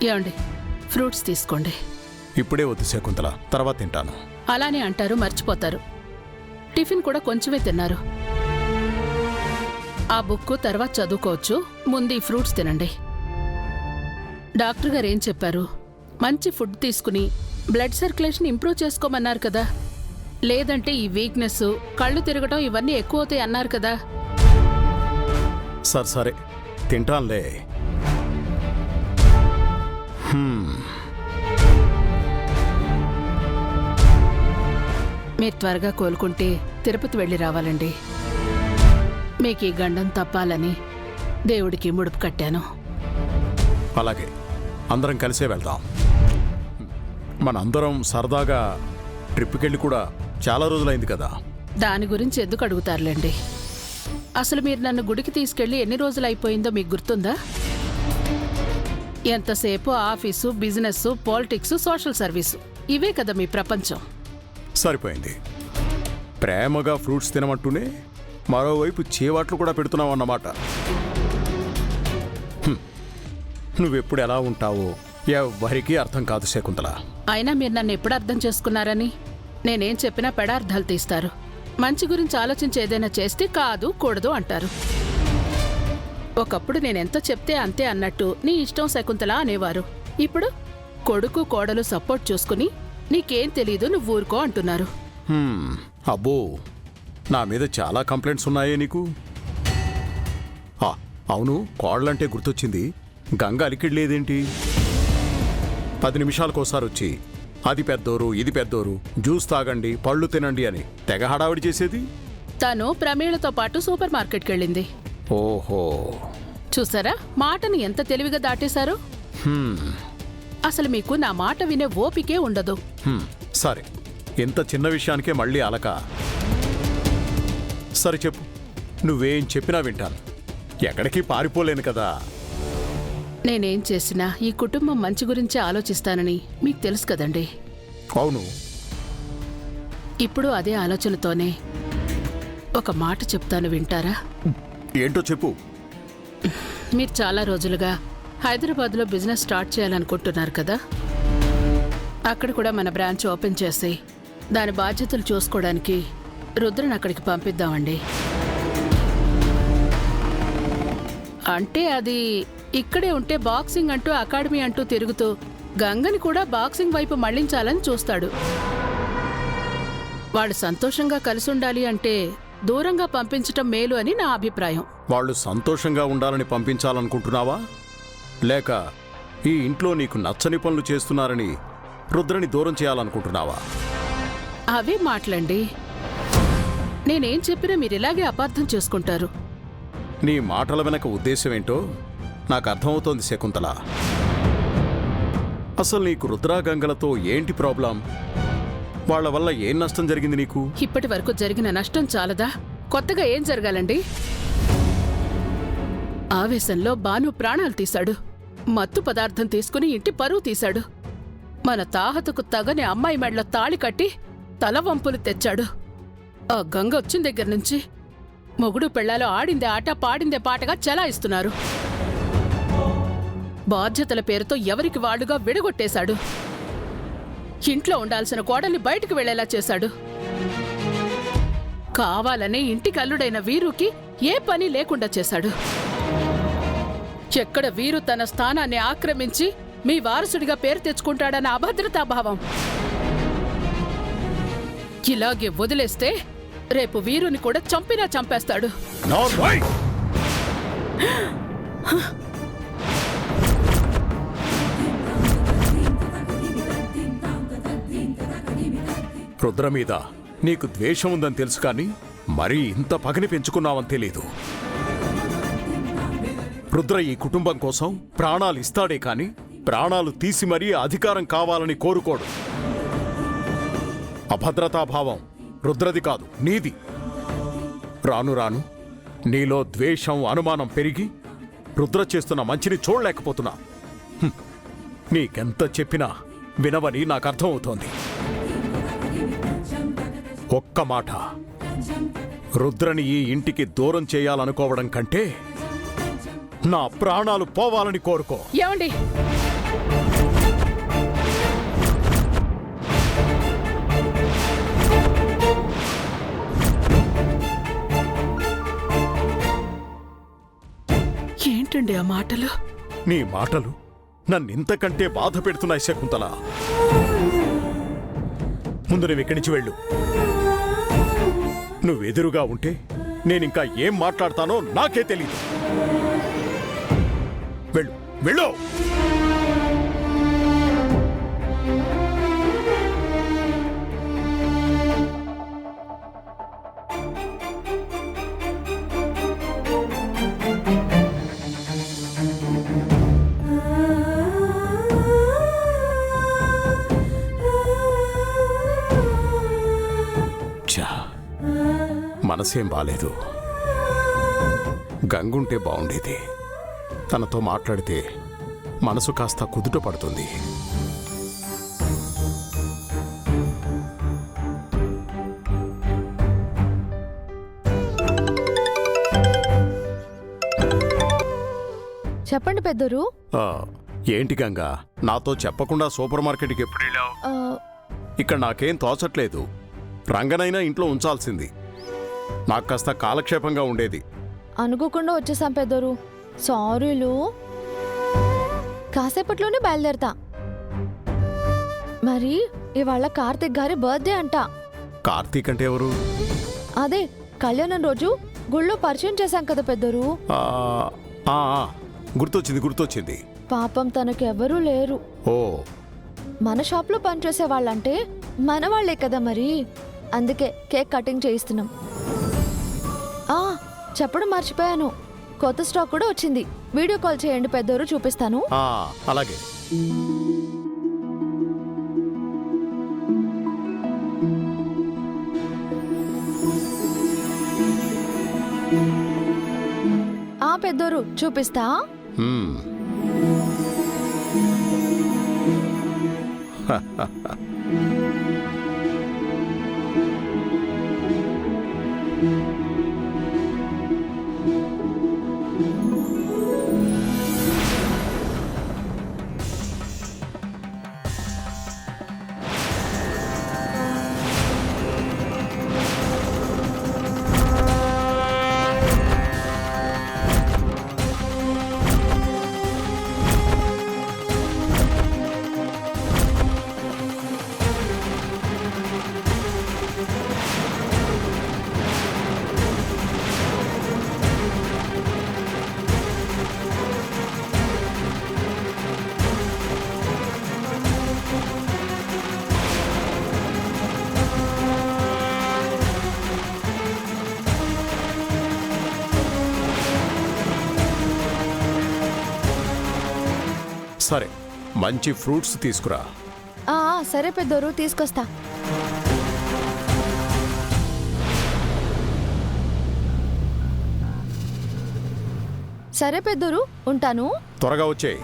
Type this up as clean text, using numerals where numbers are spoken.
ఏమండి, ఫ్రూట్స్ తీసుకోండి. ఇప్పుడే వద్దు శకుంతల, తర్వాత తింటాను. అలానే అంటారు, మర్చిపోతారు. టిఫిన్ కూడా కొంచెమే తిన్నారు. ఆ బుక్ తర్వాత చదువుకోవచ్చు, ముందు ఈ ఫ్రూట్స్ తినండి. డాక్టర్ గారు ఏం చెప్పారు? మంచి ఫుడ్ తీసుకుని బ్లడ్ సర్క్యులేషన్ ఇంప్రూవ్ చేసుకోమన్నారు కదా. లేదంటే ఈ వీక్నెస్, కళ్ళు తిరగటం ఇవన్నీ ఎక్కువ అవుతాయి అన్నారు కదా. సరే తింటానులే. మీరు త్వరగా కోలుకుంటే తిరుపతి వెళ్ళి రావాలండి. మీకు ఈ గండం తప్పాలని దేవుడికి ముడుపు కట్టాను. అలాగే, అందరం కలిసే వెళ్దాం. మనందరం సరదాగా ట్రిప్కెళ్ళి కూడా చాలా రోజులైంది కదా. దాని గురించి ఎందుకు అడుగుతారులేండి. అసలు మీరు నన్ను గుడికి తీసుకెళ్లి ఎన్ని రోజులు అయిపోయిందో మీకు గుర్తుందా? ఎంతసేపు office, business, politics, social service, ఇవే కదా మీ ప్రపంచం. సరిపోయింది. ప్రేమగా ఫ్రూట్స్ తినమంటూనే మరోవైపు చేవాట్లు కూడా పెడుతున్నావు అన్నమాట. నువ్వెప్పుడు ఎలా ఉంటావో ఎవ్వరికీ అర్థం కాదు శకుంతల. అయినా మీరు నన్ను ఎప్పుడు అర్థం చేసుకున్నారని? నేనేం చెప్పినా పెడార్థాలు తీస్తారు. మంచి గురించి ఆలోచించి ఏదైనా చేస్తే కాదు, కూడదు అంటారు. ఒకప్పుడు నేనెంత చెప్తే అంతే అన్నట్టు నీ ఇష్టం శకుంతల అనేవారు. ఇప్పుడు కొడుకు కోడలు సపోర్ట్ చూసుకుని నీకేం తెలీదు, నువ్వు ఊరుకో అంటున్నారు. అబ్బో, నా మీద చాలా కంప్లైంట్స్ ఉన్నాయే నీకు. అవును, కోడలంటే గుర్తొచ్చింది, గంగ అలికిడి లేదేంటి? 10 నిమిషాలకోసారి వచ్చి అది పెద్దోరు, ఇది పెద్దోరు, జ్యూస్ తాగండి, పళ్ళు తినండి అని తెగ హడావిడి చేసేది. తను ప్రమేళతో పాటు సూపర్ మార్కెట్కి వెళ్ళింది. ఓహో, చూసారా మాటను ఎంత తెలివిగా దాటేశారు. అసలు మీకు నా మాట వినే ఓపికే ఉండదు. సరే, ఇంత చిన్న విషయానికే మళ్ళీ అలక. సరే చెప్పు, నువ్వేం చెప్పినా వింటాను. ఎక్కడికి పారిపోలేను కదా. నేనేం చేసినా ఈ కుటుంబం మంచి గురించే ఆలోచిస్తానని మీకు తెలుసు కదండి. అవును. ఇప్పుడు అదే ఆలోచనతోనే ఒక మాట చెప్తాను, వింటారా? ఏంటో చెప్పు. మీరు చాలా రోజులుగా హైదరాబాద్లో బిజినెస్ స్టార్ట్ చేయాలనుకుంటున్నారు కదా. అక్కడ కూడా మన బ్రాంచ్ ఓపెన్ చేసి దాని బాధ్యతలు చూసుకోవడానికి రుద్రని అక్కడికి పంపిద్దామండి. అంటే అది ఇక్కడే ఉంటే బాక్సింగ్ అంటూ అకాడమీ అంటూ తిరుగుతూ గంగని కూడా బాక్సింగ్ వైపు మళ్లించాలని చూస్తాడు. వాళ్ళు సంతోషంగా కలిసి ఉండాలి అంటే దూరంగా పంపించటం మేలు అని నా అభిప్రాయం. వాళ్ళు సంతోషంగా ఉండాలని పంపించాలనుకుంటున్నావా, లేక ఈ ఇంట్లో నీకు నచ్చని పనులు చేస్తున్నారని రుద్రని దూరం చేయాలనుకుంటున్నావా? అవే మాటలండి. నేనేం చెప్పినా మీరు ఇలాగే అపార్థం చేసుకుంటారు. నీ మాటల వెనక ఉద్దేశం ఏంటో నాకు అర్థమవుతోంది శకుంతల. అసలు నీకు రుద్రాగంగలతో ఏంటి ప్రాబ్లం? వాళ్ల వల్ల ఏం నష్టం జరిగింది నీకు? ఇప్పటి వరకు జరిగిన నష్టం చాలదా? కొత్తగా ఏం జరగాలండి? ఆవేశంలో బాను ప్రాణాలు తీశాడు. మత్తు పదార్థం తీసుకుని ఇంటి పరువు తీశాడు. మన తాహతకు తగని అమ్మాయి మెడలో తాళి కట్టి తలవంపులు తెచ్చాడు. ఆ గంగ వచ్చిన దగ్గర నుంచి మొగుడు పెళ్లాలో ఆడిందే ఆట, పాడిందే పాటగా చెలాయిస్తున్నారు. బాధ్యతల పేరుతో ఎవరికి వాళ్లుగా విడగొట్టేశాడు. ఇంట్లో ఉండాల్సిన కోడల్ని బయటికి వెళ్లేలా చేశాడు. కావాలనే ఇంటికి అల్లుడైన వీరుకి ఏ పని లేకుండా చేశాడు. ఎక్కడ వీరు తన స్థానాన్ని ఆక్రమించి మీ వారసుడిగా పేరు తెచ్చుకుంటాడన్న అభద్రతాభావం. ఇలాగే వదిలేస్తే రేపు వీరుని కూడా చంపినా చంపేస్తాడు. రుద్ర మీద నీకు ద్వేషం ఉందని తెలుసు, కానీ మరీ ఇంత పగని పెంచుకున్నావని తెలీదు. రుద్ర ఈ కుటుంబం కోసం ప్రాణాలు ఇస్తాడే కాని ప్రాణాలు తీసి మరీ అధికారం కావాలని కోరుకోడు. అభద్రతాభావం రుద్రది కాదు, నీది. రాను రాను నీలో ద్వేషం, అనుమానం పెరిగి రుద్ర చేస్తున్న మంచిని చూడలేకపోతున్నా. నీకెంత చెప్పినా వినవని నాకు అర్థమవుతోంది. ఒక్క మాట, రుద్రని ఈ ఇంటికి దూరం చేయాలనుకోవడం కంటే నా ప్రాణాలు పోవాలని కోరుకో. ఏమండి? ఏంటండి ఆ మాటలు? నీ మాటలు నన్నింతకంటే బాధ పెడుతున్నాయి శకుంతల. ముందు నువ్వు ఇక్కడి నుంచి వెళ్ళు. నువ్వెదురుగా ఉంటే నేనింకా ఏం మాట్లాడతానో నాకే తెలీదు. వెళ్ళు వెళ్ళు. మనసేం బాలేదు. గంగుంటే బాగుండేది. తనతో మాట్లాడితే మనసు కాస్త కుదుట పడుతుంది. చెప్పండి పెద్దరు. ఏంటి గంగా, నాతో చెప్పకుండా సూపర్ మార్కెట్కి ఎప్పుడు వెళ్ళావు? ఇక్కడ నాకేం తోచట్లేదు. రంగనైనా ఇంట్లో ఉంచాల్సింది. నాకు కాస్త కాలక్షేపంగా ఉండేది. అనుకోకుండా వచ్చేసాం పెద్దరు. సారీలు. కాసేపట్లోనే బయలుదేరతా. మరి ఇవాళ కార్తీక్ గారి బర్త్డే అంట. కార్తీక్ అంటే ఎవరు? అదే కళ్యాణం రోజు గుళ్ళో పరిచయం చేశాం కదా పెద్దరు. గుర్తొచ్చింది. పాపం తనకెవరూ లేరు. ఓ, మన షాప్లో పనిచేసే వాళ్ళంటే మన వాళ్లే కదా మరి. అందుకే కేక్ కటింగ్ చేయిస్తున్నాం. చెప్పడం మర్చిపోయాను, కొత్త స్టాక్ కూడా వచ్చింది. వీడియో కాల్ చేయండి పెద్దోరు, చూపిస్తాను. అలాగే. పెద్దోరు చూపిస్తా. సరే, మంచి ఫ్రూట్స్ తీసుకురా. సరే పెద్దోరు, తీసుకొస్తా. సరే పెద్దోరు, ఉంటాను. త్వరగా వచ్చేయ్.